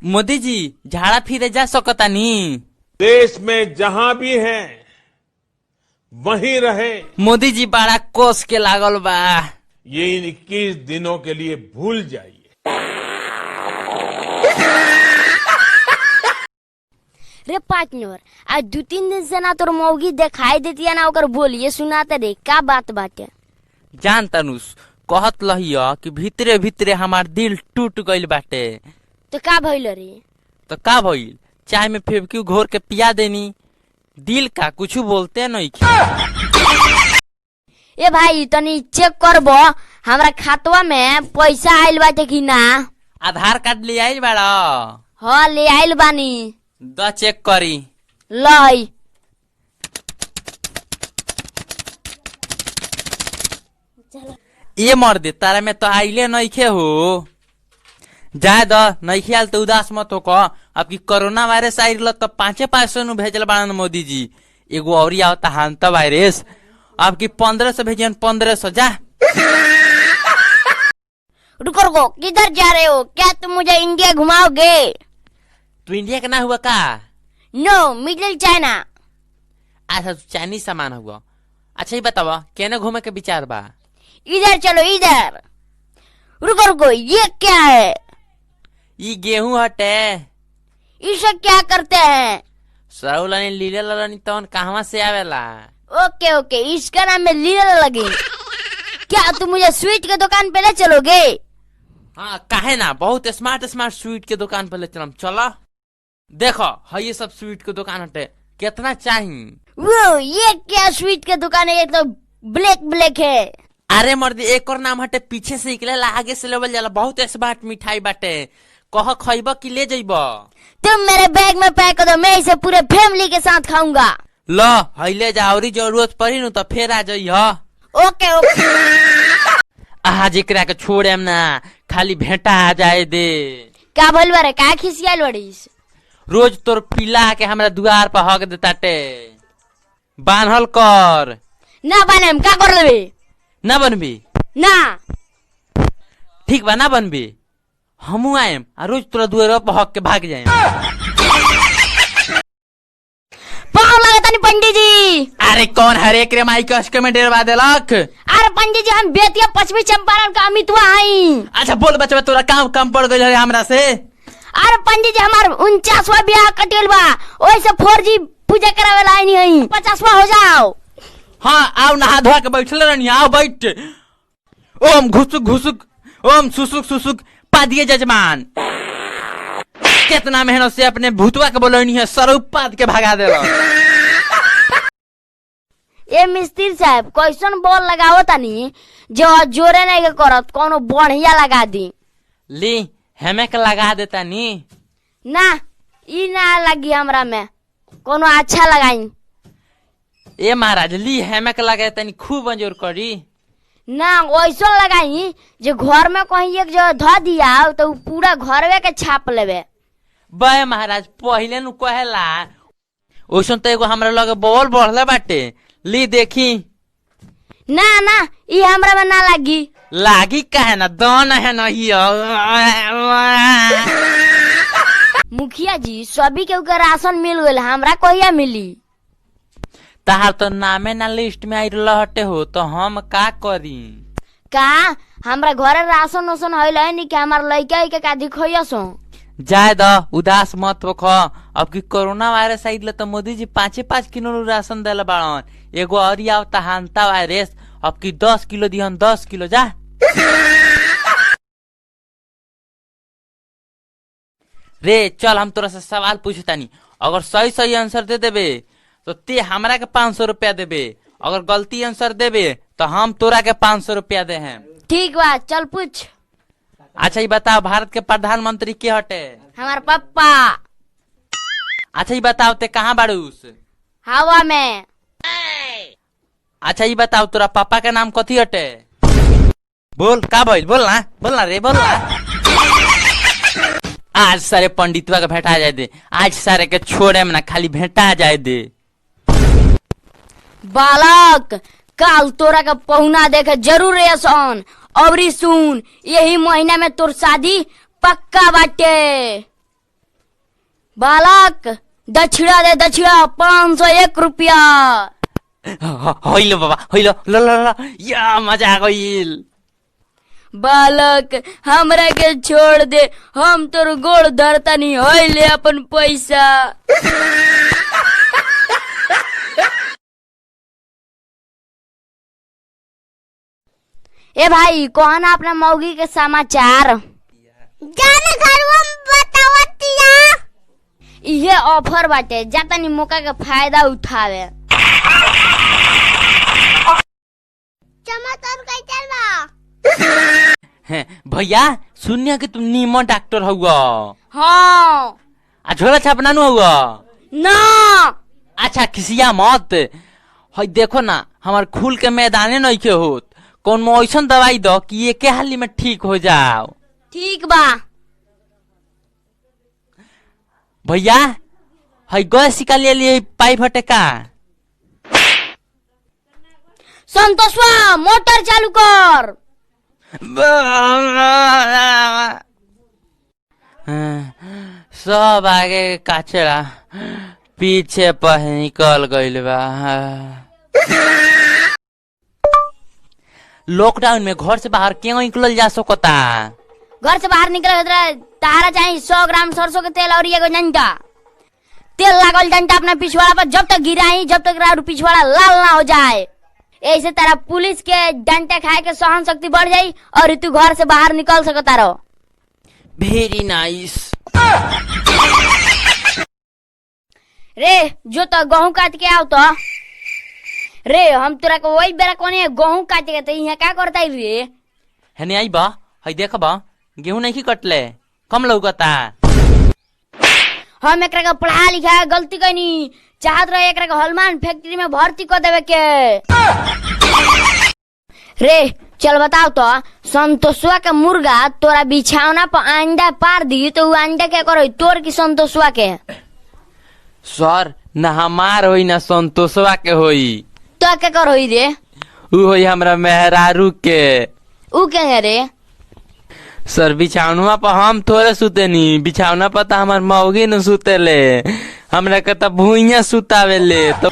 मोदी जी झाड़ा फिरे जा सकता नी? देश में जहां भी है वहीं रहे। मोदी जी बड़ा कोस के लागल बा। ये इन 21 दिनों के लिए भूल जाइए। रे पार्टनर, आज 2-3 दिन से ना तोर मौगी दिखाई देती है ना ओकर बोलिए सुनाते रे, का बात बाटे? जान तनुष कहत लहिया कि भीतरे भीतरे हमार दिल टूट गइल बाटे। तो का भइल रे? तो का भइल? चाय में फेविक्विक घोर के पिया देनी। दिल का कुछ बोलते नहीं। ए भाई तनी चेक करबो हमरा खातवा में पैसा आइल बाटे कि ना। आधार कार्ड ले आइल बाड़ा? हाँ ले आइल बानी। द चेक करी। लई ये मर दे तारा में तो आइले नइखे हो। जाए द नइखे आल तो उदास मत हो। अब की कोरोना वायरस आइल तो 500 नु भेजल बाड़न मोदी जी। एगो औरी आवता हांता वायरस। अब की 1500 भेजन 1500 जा। रुको, किधर जा रहे हो? क्या तुम मुझे इंडिया घुमाओगे? तू इंडिया का ना हुआ का? नो, मिडिल चाइना। अच्छा चाइनीज सामान हुआ। अच्छा ये बतावा केने घूमे के विचार बा? इधर चलो इधर। रुको, ये क्या है? ये गेहूं हटे। इसे क्या करते हैं? सरौलानी लीले ललानी तवन कहवा से आवेला? ओके, इसका नाम है लीला लगी। क्या तुम मुझे स्वीट के दुकान पे ले चलोगे? हाँ काहे ना, बहुत स्मार्ट स्वीट के दुकान पे ले चलम। चलो देखो है ये सब स्वीट के दुकान हटे। कितना चाहिए? वो ये क्या स्वीट के दुकान है? ये तो ब्लैक है। अरे मर्दी एक और नाम हटे, पीछे से निकलेला आगे से लेवल जाला। बहुत स्मार्ट मिठाई बाटे। कह खइब कि ले जइब? तुम मेरे बैग में पैक कर दो, मैं इसे पूरे फैमिली के साथ खाऊंगा। लो है ले जा, और जरूरत पड़ी नु तो फिर आ जाइए। ओके। आज एकरा के छोड़ेम ना, खाली भेंटा आ जाए दे। क्या बोल बारे? का खिसियाल बड़ीस? रोज तोर पिला के हमरा द्वार पर हक देताटे। बान्हल कर ना बने का कर लेबे? ना बनबी ना। ठीक बा ना बनबी। हमू आएम आ रोज तोरा द्वार पर हक के भाग जाए। पाँव लगता नहीं पंडित जी। अरे कौन हरे के माई कष्ट में डेरवा देलक? अरे पंडित जी हम बेतिया पश्चिमी चंपारण का अमितवा हई। अच्छा बोल बचवा, तोरा काम कम पड़ गई हमरा से। अरे पंडित जी हमार 49वां ब्याह कटेल बा, ओइसे 4G पूजा करावे लाई नहीं हई। 50वां हो जाओ। हाँ आओ नहा धोआ के बैठल रहनी। आओ बैठ। ओम घुसुक घुसुक ओम सुसुक सुसुक पा दिए जजमान। कितना मेहनत से अपने भूतवा के बोलनी है, स्वरूप पाद के भगा देला। ए मिस्त्री साहब कैसन बॉल लगाओ तानी जो जोरे नहीं के करत, कोनो बढ़िया लगा दी। ली हमें के लगा देता नी। ना ई ना लगी हमरा में, कोनो अच्छा लगाई। ए महाराज ली हमें के लगा तनी खूब मंजूर करी ना। वैसा लगाई जो घर में कहीं एक जगह धो दिया तो पूरा घरवे के छाप लेवे। बे महाराज पहले नु कहेला ओसन तो एगो हमरा लगे बॉल बढ़ले बाटे। ली देखी। ना ई हमरा में ना लगी। लागी काहे ना, दन है नहीं। मुखिया जी सभी के ऊपर राशन मिल गए, हमरा कहिया मिली? तार तो नामे ना लिस्ट में आई हटे हो, तो हम का करी? का हमरा घरे राशन ओसन होइल है नहीं कि हमार लइका के का दिखइया सो? जाए द उदास मत हो। अब की कोरोना वायरस आइल तो मोदी जी 5-5 किलो राशन देले बाड़न। एगो और आवता हांता वायरस, अब की 10 किलो दिहन 10 किलो। जा रे चल हम तोरा से सवाल पूछतानी, अगर सही आंसर दे देबे तो ते हमरा के 500 रुपया देबे, अगर गलती आंसर देबे तो हम तोरा के 500 रुपया दे हैं। ठीक बा चल पूछ। अच्छा ये बताओ भारत के प्रधानमंत्री के हटे? हमार पप्पा। अच्छा ये बताओ ते कहाँ बाड़ूस? हवा में। अच्छा ये बताओ तोरा पापा का नाम कथी हटे? बोल का भइल? बोलना रे बोलना। आज सारे पंडितवा के भेंटा जाए दे। आज सारे के छोड़े में ना, खाली भेंटा जाए दे। बालक काल तोरा का पहुना देखे जरूर ऐसन। अबरी सुन, यही महीना में तोर शादी पक्का बाटे। बालक दक्षिणा दे, दक्षिणा 501 रुपया। होइलो बाबा होइलो, ल ल ल, या मजा आ गइल। बालक हमरा के छोड़ दे, हम तोर गोड़ धरता नहीं, होय ले अपन पैसा। ए भाई कौन अपना मौगी के समाचार? जाने घरवा में बतावतिया। इहे ऑफर बाटे, जातनी मौका के फायदा उठावे। चमत्कार कैसे बा? भैया सुनिया कि तुम नीमो डॉक्टर हुआ? हाँ। आ झोला छापना नु हुआ ना। अच्छा खिसिया मत। हई देखो ना हमार खूल के मैदाने नहीं के होत, कौन में ऐसा दवाई दो कि ये के हाली में ठीक हो जाओ। ठीक बा भैया हई गैस निकालिए लिए पाइप हटे का? संतोषवा मोटर चालू कर। सब आगे काचड़ा पीछे पर निकल गइल बा। लॉकडाउन में घर से बाहर क्यों निकल जा सकता? घर से बाहर निकले तारा चाहिए 100 ग्राम सरसों के तेल और एगो डंडा। तेल लागल डंडा अपना पिछवाड़ा पर जब तक गिराई, जब तक पिछवाड़ा लाल ना हो जाए। ऐसे तारा पुलिस के डंडे खाए के सहन शक्ति बढ़ जाई और तू घर से बाहर निकल सकता रहो। Very nice. रे जो तो गेहूं काट के आओ तो। रे हम तोरा को वही बेरा कोने गेहूं काटे के, तो यहाँ क्या करता है रे? है नहीं आई बा, हई देख बा गेहूं नहीं कटले, कम लौकता। हम एकरा के पढ़ा लिखा गलती कनी, चाहत रहे एकरा के हॉलमान फैक्ट्री में भर्ती कर देवे के। रे चल बताओ तो, संतोषवा के मुर्गा तोरा बिछावना पर अंडा पार दी तो वो अंडा क्या करो, तोर की संतोषवा के? सर ना हमार होई ना संतोषवा के होई, तो क्या करो रे? उ होई हमरा मेहरारू के। उ क्या रे? सर बिछावना पर हम थोड़े सुते नी, बिछावना पर तो हमार मौगी न सुतेले, हमरा के तो भूइया सुतावेले तो